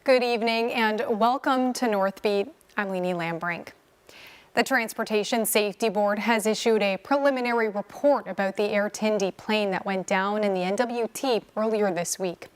Good evening and welcome to Northbeat. I'm Leanie Lambrink. The Transportation Safety Board has issued a preliminary report about the Air Tindy plane that went down in the NWT earlier this week.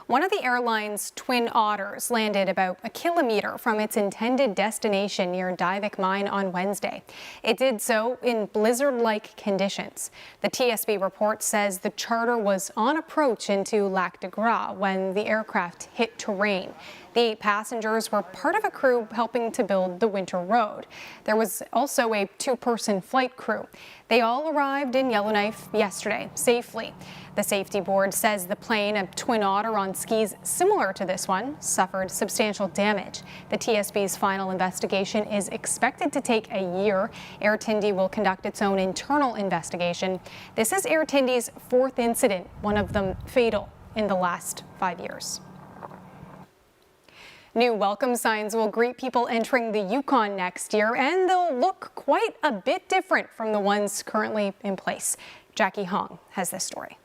One of the airline's Twin Otters landed about a kilometre from its intended destination near Divik Mine on Wednesday. It did so in blizzard-like conditions. The TSB report says the charter was on approach into Lac de Gras when the aircraft hit terrain. The 8 passengers were part of a crew helping to build the winter road. There was also a 2-person flight crew. They all arrived in Yellowknife yesterday, safely. The safety board says the plane, a Twin Otter on skis similar to this one, suffered substantial damage. The TSB's final investigation is expected to take a year. Air Tindy will conduct its own internal investigation. This is Air Tindy's 4th incident, one of them fatal in the last 5 years. New welcome signs will greet people entering the Yukon next year, and they'll look quite a bit different from the ones currently in place. Jackie Hong has this story.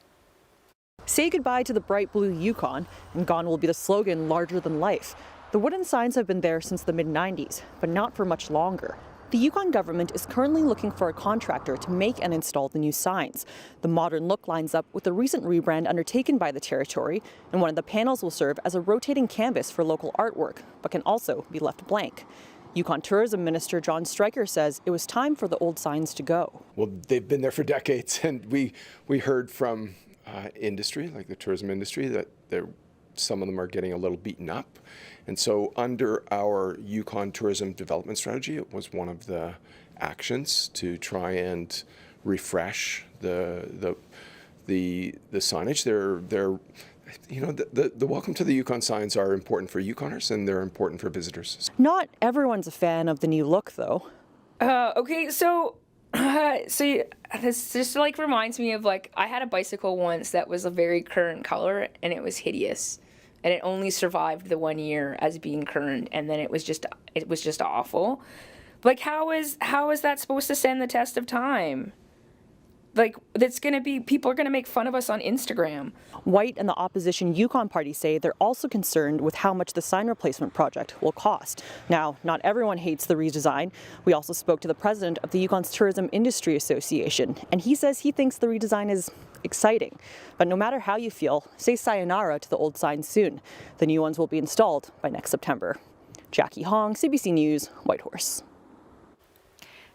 Say goodbye to the bright blue Yukon, and gone will be the slogan larger than life. The wooden signs have been there since the mid-90s, but not for much longer. The Yukon government is currently looking for a contractor to make and install the new signs. The modern look lines up with the recent rebrand undertaken by the territory, and one of the panels will serve as a rotating canvas for local artwork, but can also be left blank. Yukon Tourism Minister John Stryker says it was time for the old signs to go. Well, they've been there for decades, and we heard from industry, like the tourism industry, that some of them are getting a little beaten up. And so under our Yukon tourism development strategy, it was one of the actions to try and refresh the signage. They're you know, the welcome to the Yukon signs are important for Yukoners, and they're important for visitors. Not everyone's a fan of the new look, though. Okay, so this just like reminds me of, like, I had a bicycle once that was a very current color and it was hideous, and it only survived the 1 year as being current, and then it was just awful. Like, how is that supposed to stand the test of time? Like, people are gonna make fun of us on Instagram. White and the opposition Yukon Party say they're also concerned with how much the sign replacement project will cost. Now, not everyone hates the redesign. We also spoke to the president of the Yukon's Tourism Industry Association, and he says he thinks the redesign is exciting. But no matter how you feel, say sayonara to the old signs soon. The new ones will be installed by next September. Jackie Hong, CBC News, Whitehorse.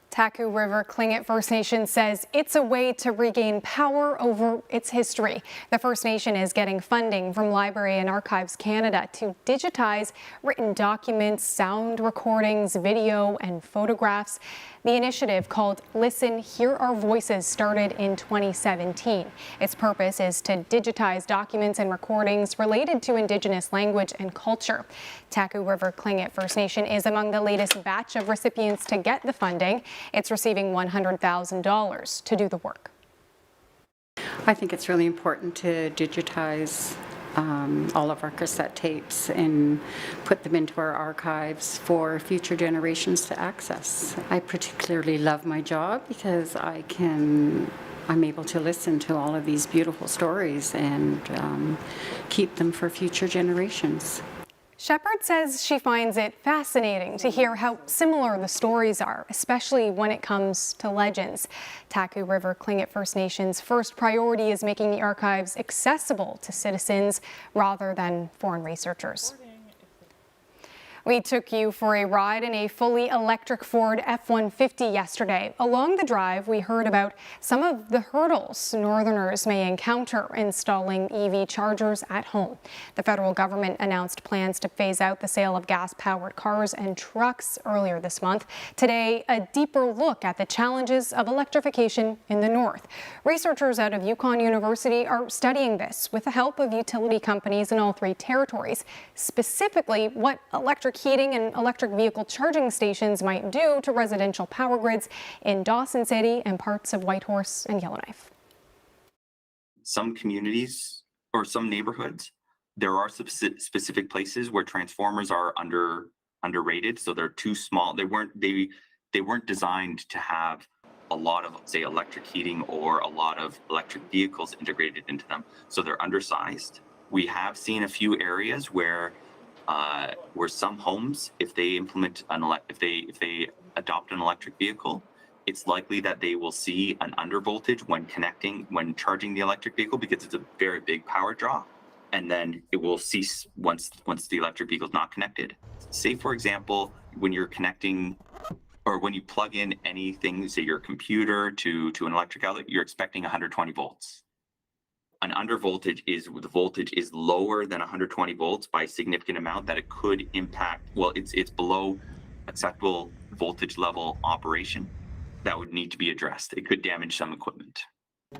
Taku River Tlingit First Nation says it's a way to regain power over its history. The First Nation is getting funding from Library and Archives Canada to digitize written documents, sound recordings, video, and photographs. The initiative, called Listen, Hear Our Voices, started in 2017. Its purpose is to digitize documents and recordings related to Indigenous language and culture. Taku River Tlingit First Nation is among the latest batch of recipients to get the funding. It's receiving $100,000 to do the work. I think it's really important to digitize all of our cassette tapes and put them into our archives for future generations to access. I particularly love my job because I'm able to listen to all of these beautiful stories and keep them for future generations. Shepherd says she finds it fascinating to hear how similar the stories are, especially when it comes to legends. Taku River Tlingit First Nation's first priority is making the archives accessible to citizens rather than foreign researchers. We took you for a ride in a fully electric Ford F-150 yesterday. Along the drive, we heard about some of the hurdles Northerners may encounter installing EV chargers at home. The federal government announced plans to phase out the sale of gas-powered cars and trucks earlier this month. Today, a deeper look at the challenges of electrification in the north. Researchers out of Yukon University are studying this with the help of utility companies in all 3 territories, specifically what electric heating and electric vehicle charging stations might do to residential power grids in Dawson City and parts of Whitehorse and Yellowknife. Some communities or some neighborhoods, there are specific places where transformers are underrated, so they're too small. They weren't designed to have a lot of, say, electric heating or a lot of electric vehicles integrated into them, so they're undersized. We have seen a few areas where where some homes, if they implement if they adopt an electric vehicle, it's likely that they will see an undervoltage when charging the electric vehicle, because it's a very big power draw, and then it will cease once the electric vehicle is not connected. Say, for example, when you're connecting or when you plug in anything, say your computer to an electric outlet, you're expecting 120 volts. An undervoltage is the voltage is lower than 120 volts by a significant amount, that it could impact, well, it's below acceptable voltage level operation. That would need to be addressed. It could damage some equipment.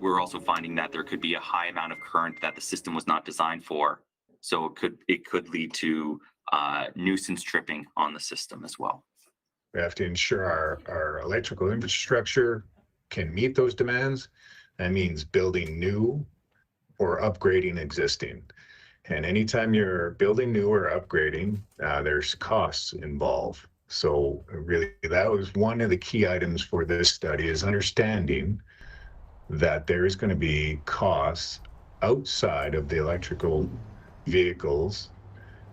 We're also finding that there could be a high amount of current that the system was not designed for. So it could lead to nuisance tripping on the system as well. We have to ensure our electrical infrastructure can meet those demands. That means building new or upgrading existing. And anytime you're building new or upgrading, there's costs involved. So really, that was one of the key items for this study, is understanding that there is going to be costs outside of the electrical vehicles,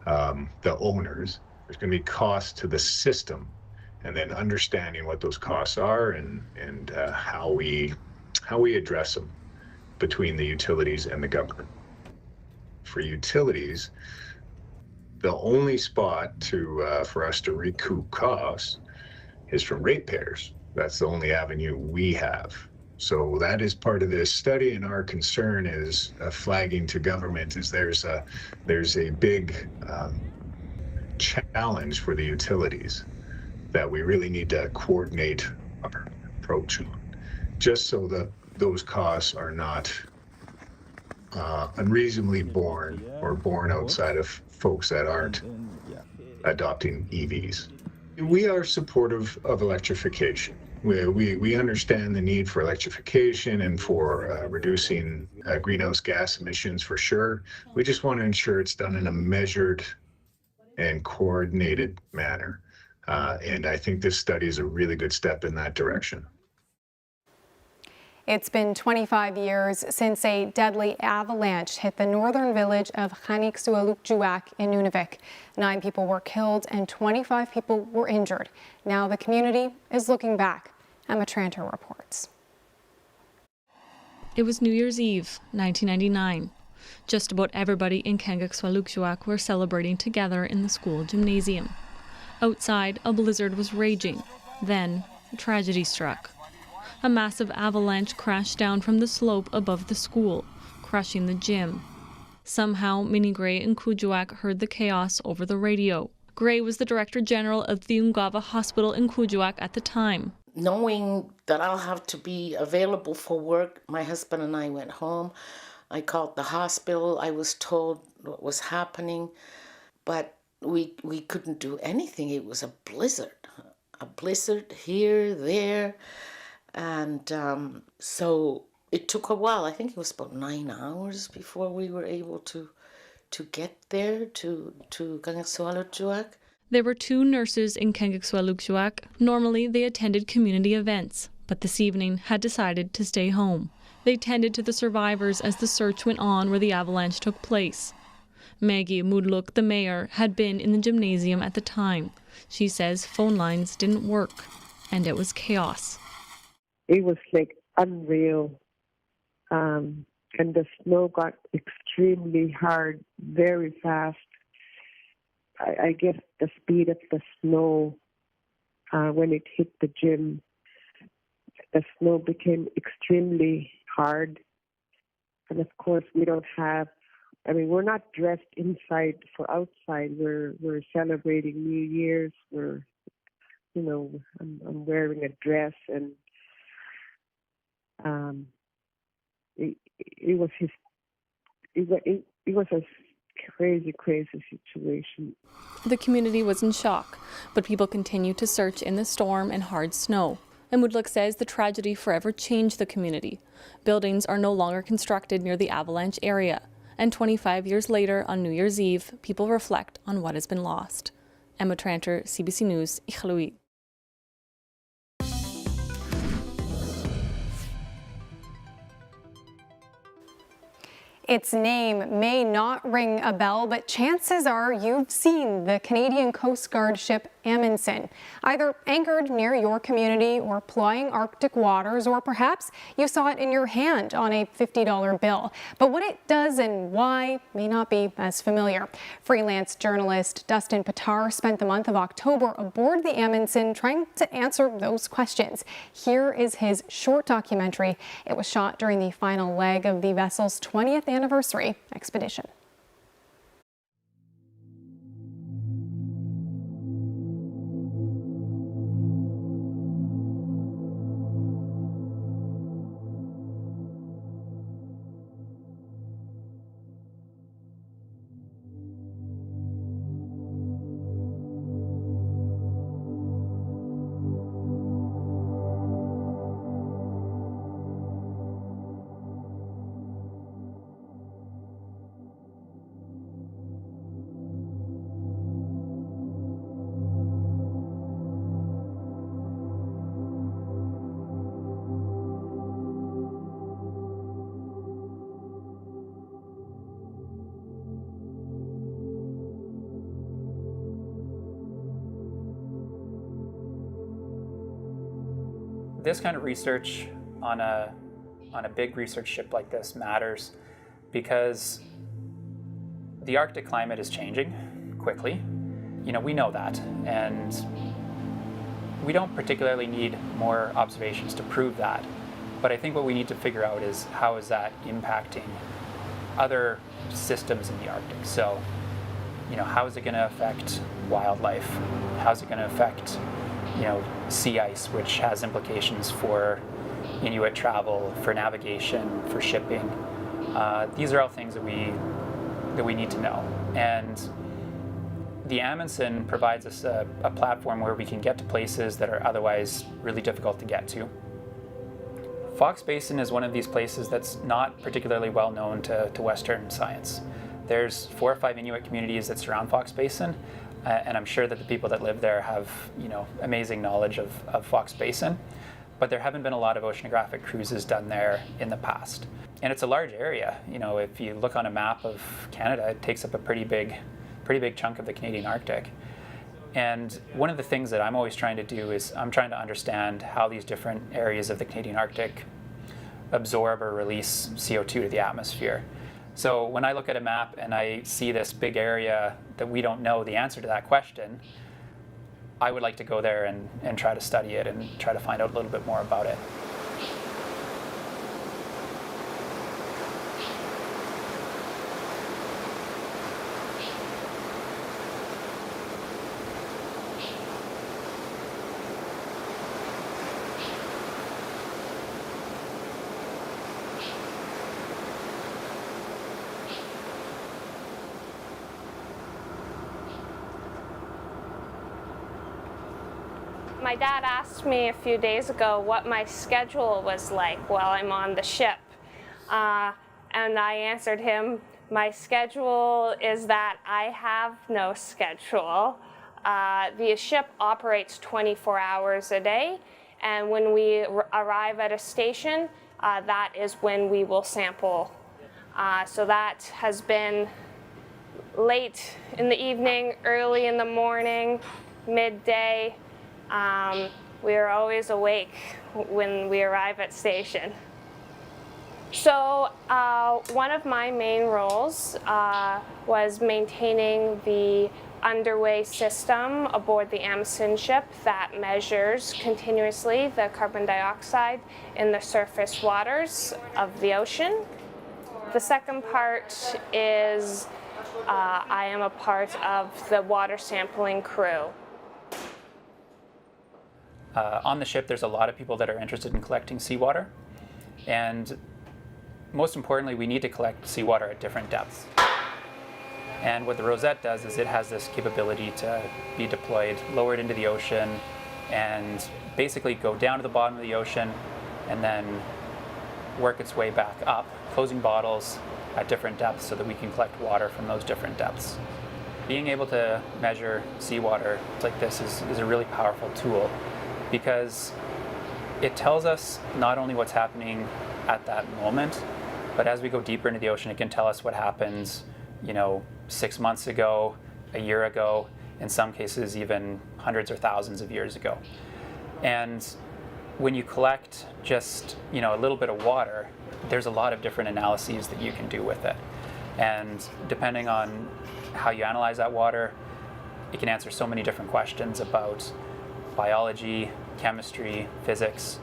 the owners. There's going to be costs to the system, and then understanding what those costs are and how we address them between the utilities and the government. For utilities, the only spot for us to recoup costs is from ratepayers. That's the only avenue we have. So that is part of this study, and our concern is flagging to government is there's a big challenge for the utilities that we really need to coordinate our approach on, just so that those costs are not unreasonably borne or borne outside of folks that aren't adopting EVs. We are supportive of electrification. We understand the need for electrification and for reducing greenhouse gas emissions for sure. We just want to ensure it's done in a measured and coordinated manner. And I think this study is a really good step in that direction. It's been 25 years since a deadly avalanche hit the northern village of Khanigsualukjuak in Nunavik. 9 people were killed and 25 people were injured. Now the community is looking back. Emma Tranter reports. It was New Year's Eve, 1999. Just about everybody in Khanigsualukjuak were celebrating together in the school gymnasium. Outside, a blizzard was raging. Then, tragedy struck. A massive avalanche crashed down from the slope above the school, crushing the gym. Somehow, Minnie Gray in Kuujjuaq heard the chaos over the radio. Gray was the Director General of the Ungava Hospital in Kuujjuaq at the time. Knowing that I'll have to be available for work, my husband and I went home. I called the hospital. I was told what was happening, but we couldn't do anything. It was a blizzard here, there. And so it took a while. I think it was about 9 hours before we were able to get there to Khanigsualukjuak. There were 2 nurses in Khanigsualukjuak. Normally, they attended community events, but this evening had decided to stay home. They tended to the survivors as the search went on where the avalanche took place. Maggie Mudluk, the mayor, had been in the gymnasium at the time. She says phone lines didn't work, and it was chaos. It was like unreal, and the snow got extremely hard very fast. I guess the speed of the snow, when it hit the gym, the snow became extremely hard. And of course, we're not dressed inside for outside. We're celebrating New Year's. I'm wearing a dress, and it was a crazy situation. The community was in shock, but people continued to search in the storm and hard snow. And Woodlook says the tragedy forever changed the community. Buildings are no longer constructed near the avalanche area. And 25 years later, on New Year's Eve, people reflect on what has been lost. Emma Tranter, CBC News, Iqaluit. Its name may not ring a bell, but chances are you've seen the Canadian Coast Guard ship Amundsen, either anchored near your community or plying Arctic waters, or perhaps you saw it in your hand on a $50 bill. But what it does and why may not be as familiar. Freelance journalist Dustin Patar spent the month of October aboard the Amundsen trying to answer those questions. Here is his short documentary. It was shot during the final leg of the vessel's 20th anniversary expedition. This kind of research on a big research ship like this matters because the Arctic climate is changing quickly. We know that, and we don't particularly need more observations to prove that. But I think what we need to figure out is how is that impacting other systems in the Arctic. So, how is it going to affect wildlife? How's it going to affect sea ice, which has implications for Inuit travel, for navigation, for shipping. These are all things that we need to know. And the Amundsen provides us a platform where we can get to places that are otherwise really difficult to get to. Fox Basin is one of these places that's not particularly well known to Western science. There's 4 or 5 Inuit communities that surround Fox Basin, and I'm sure that the people that live there have, amazing knowledge of Fox Basin, but there haven't been a lot of oceanographic cruises done there in the past. And it's a large area. If you look on a map of Canada, it takes up a pretty big chunk of the Canadian Arctic. And one of the things that I'm always trying to do is I'm trying to understand how these different areas of the Canadian Arctic absorb or release CO2 to the atmosphere. So when I look at a map and I see this big area that we don't know the answer to that question, I would like to go there and try to study it and try to find out a little bit more about it. My dad asked me a few days ago what my schedule was like while I'm on the ship. And I answered him, my schedule is that I have no schedule. The ship operates 24 hours a day, and when we arrive at a station, that is when we will sample. So that has been late in the evening, early in the morning, midday. We are always awake when we arrive at station. So one of my main roles was maintaining the underway system aboard the Amundsen ship that measures continuously the carbon dioxide in the surface waters of the ocean. The second part is I am a part of the water sampling crew. On the ship, there's a lot of people that are interested in collecting seawater, and most importantly, we need to collect seawater at different depths. And what the rosette does is it has this capability to be deployed, lowered into the ocean, and basically go down to the bottom of the ocean and then work its way back up, closing bottles at different depths so that we can collect water from those different depths. Being able to measure seawater like this is a really powerful tool, because it tells us not only what's happening at that moment, But as we go deeper into the ocean, it can tell us what happened, 6 months ago, a year ago, in some cases even hundreds or thousands of years ago. And when you collect just, a little bit of water, there's a lot of different analyses that you can do with it. And depending on how you analyze that water, it can answer so many different questions about biology, chemistry, physics.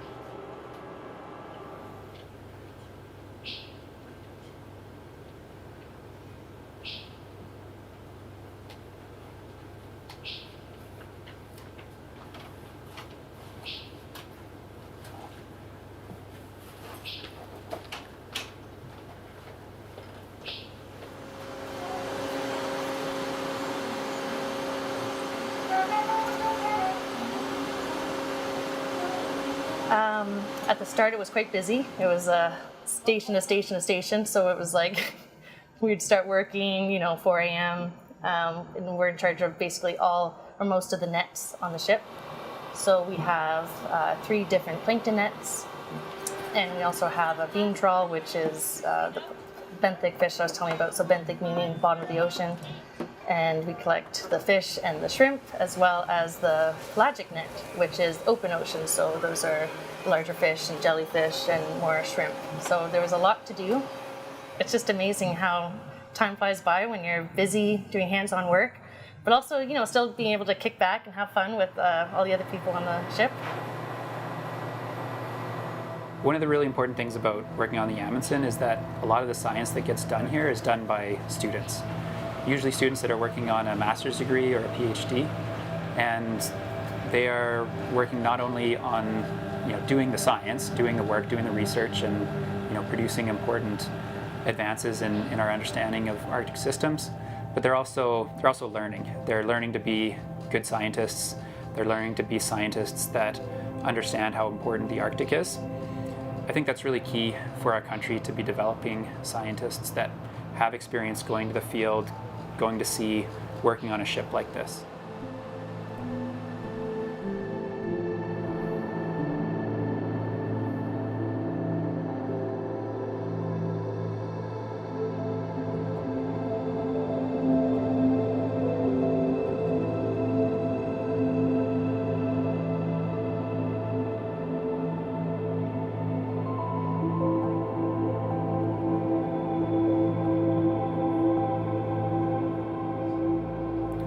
At the start, it was quite busy. It was station to station to station, so it was like we'd start working, 4 a.m. And we're in charge of basically all or most of the nets on the ship. So we have 3 different plankton nets, and we also have a beam trawl, which is the benthic fish I was telling you about. So benthic meaning bottom of the ocean. And we collect the fish and the shrimp, as well as the pelagic net, which is open ocean. So those are larger fish and jellyfish and more shrimp. So there was a lot to do. It's just amazing how time flies by when you're busy doing hands-on work, but also, still being able to kick back and have fun with all the other people on the ship. One of the really important things about working on the Amundsen is that a lot of the science that gets done here is done by students. Usually students that are working on a master's degree or a PhD, and they are working not only on doing the science, doing the work, doing the research, and producing important advances in our understanding of Arctic systems, but they're also learning. They're learning to be good scientists. They're learning to be scientists that understand how important the Arctic is. I think that's really key for our country, to be developing scientists that have experience going to the field, going to sea, working on a ship like this.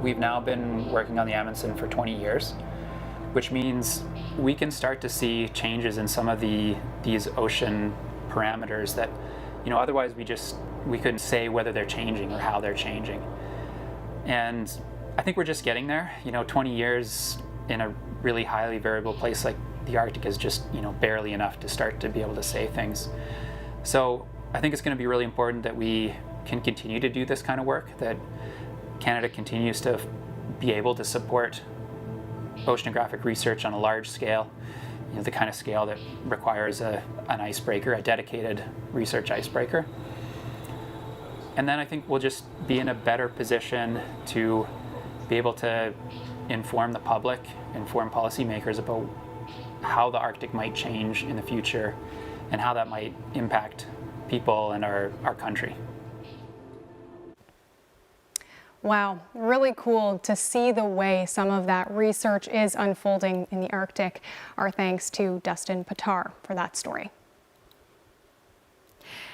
We've now been working on the Amundsen for 20 years, which means we can start to see changes in some of these ocean parameters that, otherwise we couldn't say whether they're changing or how they're changing. And I think we're just getting there. 20 years in a really highly variable place like the Arctic is just, barely enough to start to be able to say things. So I think it's going to be really important that we can continue to do this kind of work, that Canada continues to be able to support oceanographic research on a large scale, the kind of scale that requires an icebreaker, a dedicated research icebreaker. And then I think we'll just be in a better position to be able to inform the public, inform policymakers about how the Arctic might change in the future and how that might impact people and our country. Wow, really cool to see the way some of that research is unfolding in the Arctic. Our thanks to Dustin Patar for that story.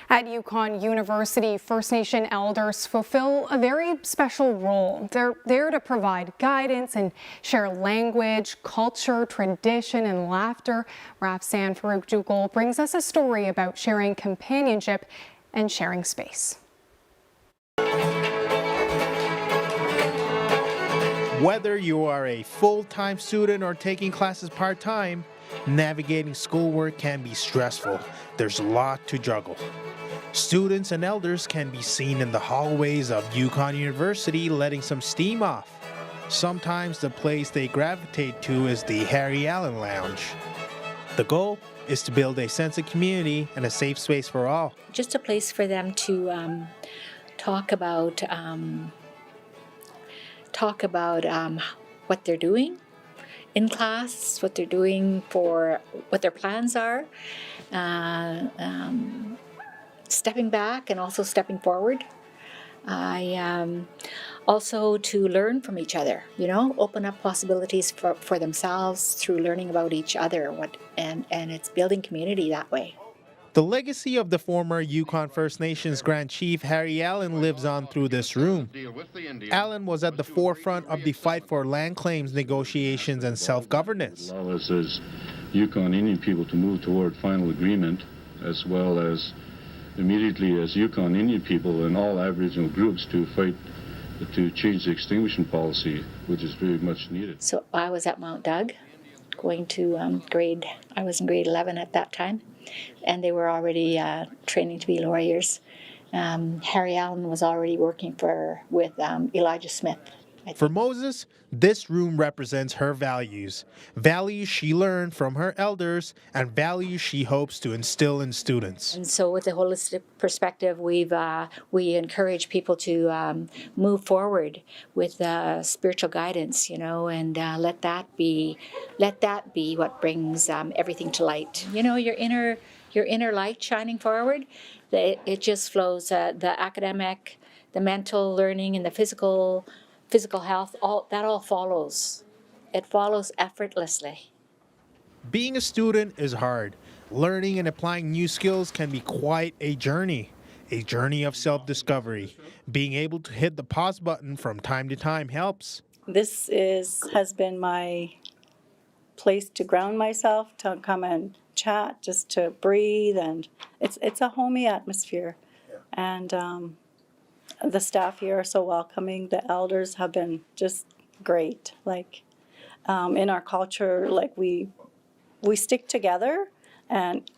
At Yukon University, First Nation elders fulfill a very special role. They're there to provide guidance and share language, culture, tradition, and laughter. Raf Sanfaruk-Jugal brings us a story about sharing companionship and sharing space. Whether you are a full-time student or taking classes part-time, navigating schoolwork can be stressful. There's a lot to juggle. Students and elders can be seen in the hallways of Yukon University letting some steam off. Sometimes the place they gravitate to is the Harry Allen Lounge. The goal is to build a sense of community and a safe space for all. Just a place for them to talk about what they're doing in class, what they're doing for what their plans are, stepping back and also stepping forward. Also to learn from each other, open up possibilities for themselves through learning about each other, and it's building community that way. The legacy of the former Yukon First Nations Grand Chief Harry Allen lives on through this room. Allen was at the forefront of the fight for land claims negotiations and self-governance. Allow us as Yukon Indian people to move toward final agreement, as well as immediately as Yukon Indian people and all Aboriginal groups to fight to change the extinguishment policy, which is very much needed. So I was at Mount Doug, going to I was in grade 11 at that time, and they were already training to be lawyers. Harry Allen was already working with Elijah Smith. For Moses, this room represents her values she learned from her elders and values she hopes to instill in students. And so with the holistic perspective, we encourage people to move forward with spiritual guidance, and let that be what brings everything to light. Your inner light shining forward, it just flows. The academic, the mental learning, and the physical health, all follows. It follows effortlessly. Being a student is hard. Learning and applying new skills can be quite a journey of self-discovery. Being able to hit the pause button from time to time helps. This has been my place to ground myself, to come and chat, just to breathe, and it's a homey atmosphere. And the staff here are so welcoming. The elders have been just great. In our culture, we stick together, and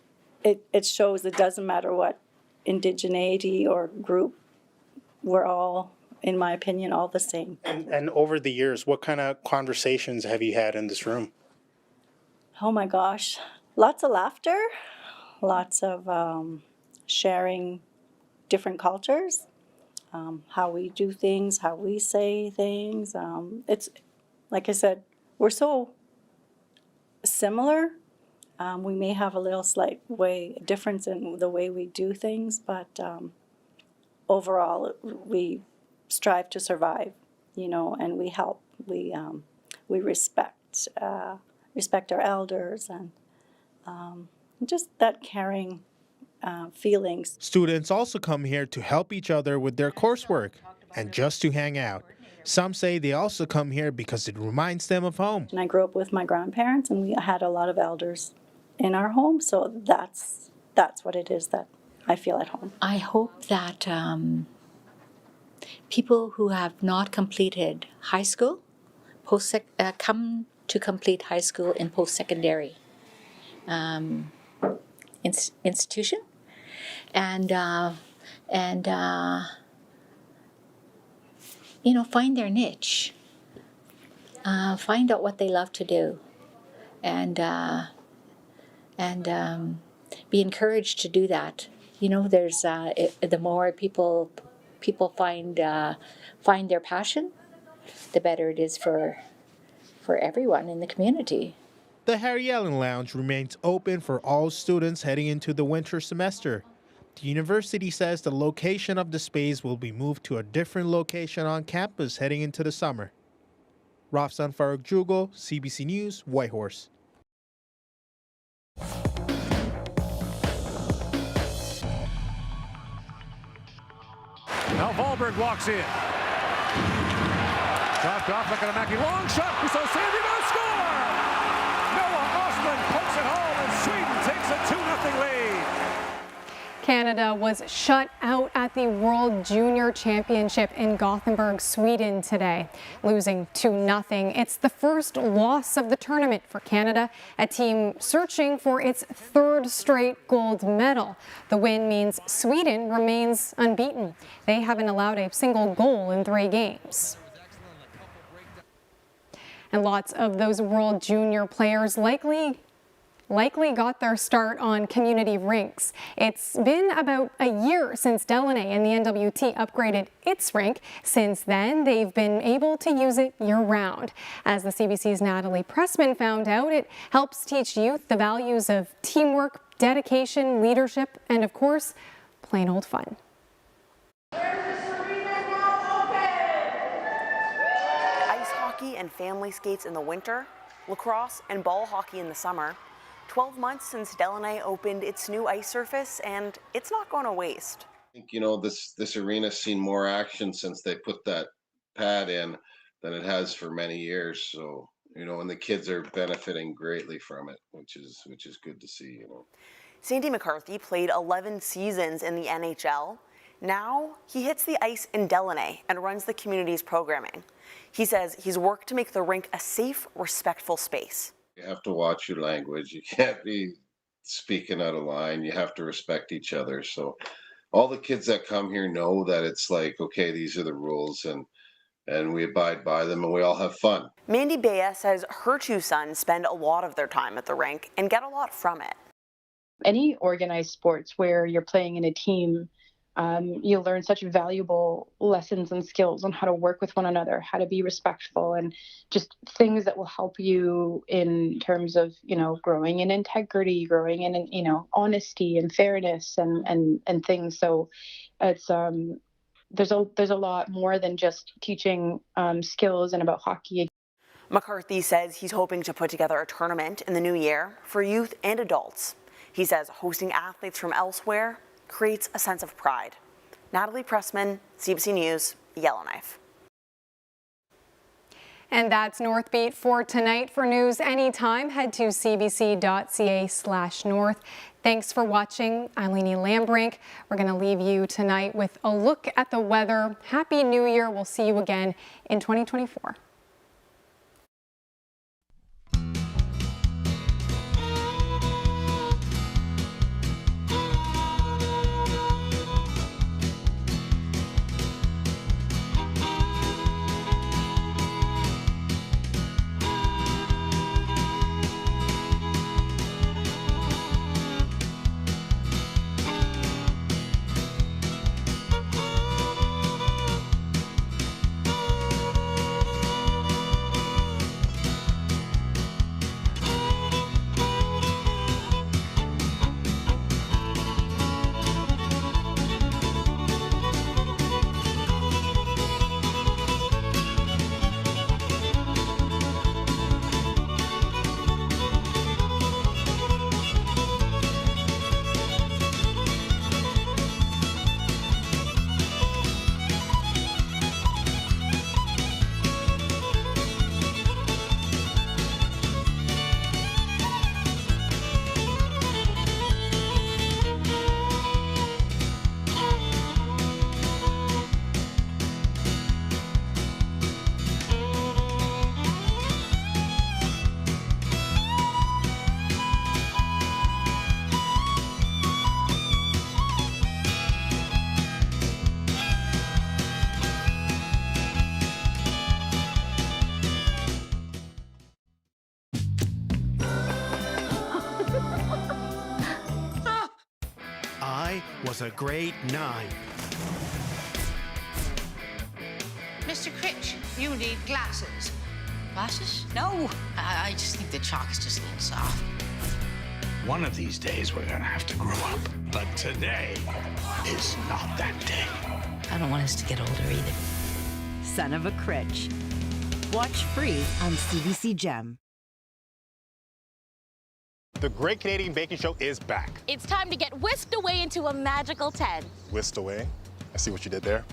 it shows. It doesn't matter what indigeneity or group. We're all, in my opinion, all the same. And over the years, what kind of conversations have you had in this room? Oh my gosh, lots of laughter, lots of sharing different cultures. How we do things, how we say things. It's, like I said, we're so similar. We may have a little slight difference in the way we do things, but overall, we strive to survive, and we help. We respect our elders, and just that caring feelings. Students also come here to help each other with their coursework and just to hang out. Some say they also come here because it reminds them of home. And I grew up with my grandparents, and we had a lot of elders in our home, so that's what it is that I feel at home. I hope that people who have not completed high school come to complete high school in post-secondary institution, and find their niche, find out what they love to do, and be encouraged to do that. There's the more people find their passion, the better it is for everyone in the community. The Harry Allen Lounge remains open for all students heading into the winter semester. The university says the location of the space will be moved to a different location on campus heading into the summer. Rafsan Farooq Jugal, CBC News, Whitehorse. Now Wahlberg walks in. Dropped off, Lekanamaki, long shot, we saw Sandy now score! Noah Osman pokes it home, and Sweden takes a 2-0 lead. Canada was shut out at the World Junior Championship in Gothenburg, Sweden today, losing 2-0. It's the first loss of the tournament for Canada, a team searching for its third straight gold medal. The win means Sweden remains unbeaten. They haven't allowed a single goal in 3 games. And lots of those World Junior players likely got their start on community rinks. It's been about a year since Delaunay and the NWT upgraded its rink. Since then, they've been able to use it year-round. As the CBC's Natalie Pressman found out, it helps teach youth the values of teamwork, dedication, leadership, and of course, plain old fun. Ice hockey and family skates in the winter, lacrosse and ball hockey in the summer. 12 months since Delaney opened its new ice surface, and it's not going to waste. I think, you know, this arena's seen more action since they put that pad in than it has for many years. So, you know, and the kids are benefiting greatly from it, which is good to see, you know. Sandy McCarthy played 11 seasons in the NHL. Now he hits the ice in Delaney and runs the community's programming. He says he's worked to make the rink a safe, respectful space. You have to watch your language. You can't be speaking out of line. You have to respect each other. So all the kids that come here know that it's like, okay, these are the rules, and we abide by them, and we all have fun. Mandy Bea says her two sons spend a lot of their time at the rink and get a lot from it. Any organized sports where you're playing in a team, you learn such valuable lessons and skills on how to work with one another, how to be respectful, and just things that will help you in terms of, you know, growing in integrity, growing in, you know, honesty and fairness and things. So it's there's a lot more than just teaching skills and about hockey. McCarthy says he's hoping to put together a tournament in the new year for youth and adults. He says hosting athletes from elsewhere creates a sense of pride. Natalie Pressman, CBC News, Yellowknife. And that's Northbeat for tonight. For news anytime, head to cbc.ca/north. Thanks for watching. I'm Lainey Lambrink. We're going to leave you tonight with a look at the weather. Happy New Year. We'll see you again in 2024. Was a grade 9. Mr. Critch, you need glasses. Glasses? No, I just think the chalk is just a little soft. One of these days we're gonna have to grow up, but today is not that day. I don't want us to get older either. Son of a Critch. Watch free on CBC Gem. The Great Canadian Baking Show is back. It's time to get whisked away into a magical 10. Whisked away? I see what you did there.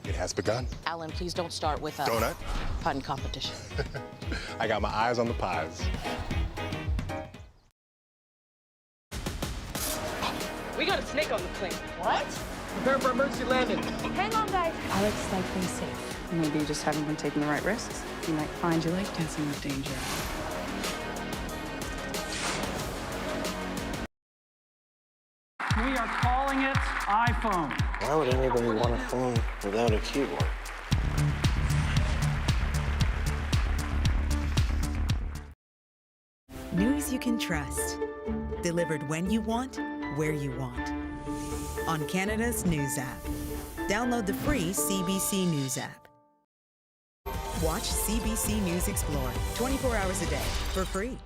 It has begun. Alan, please don't start with a donut pun competition. I got my eyes on the pies. We got a snake on the plane. What? Prepare for emergency landing. Hang on, guys. Alex like things safe. Maybe you just haven't been taking the right risks. You might find you like dancing with danger. We are calling it iPhone. Why would anybody want a phone without a keyboard? News you can trust. Delivered when you want, where you want. On Canada's News app. Download the free CBC News app. Watch CBC News Explore 24 hours a day for free.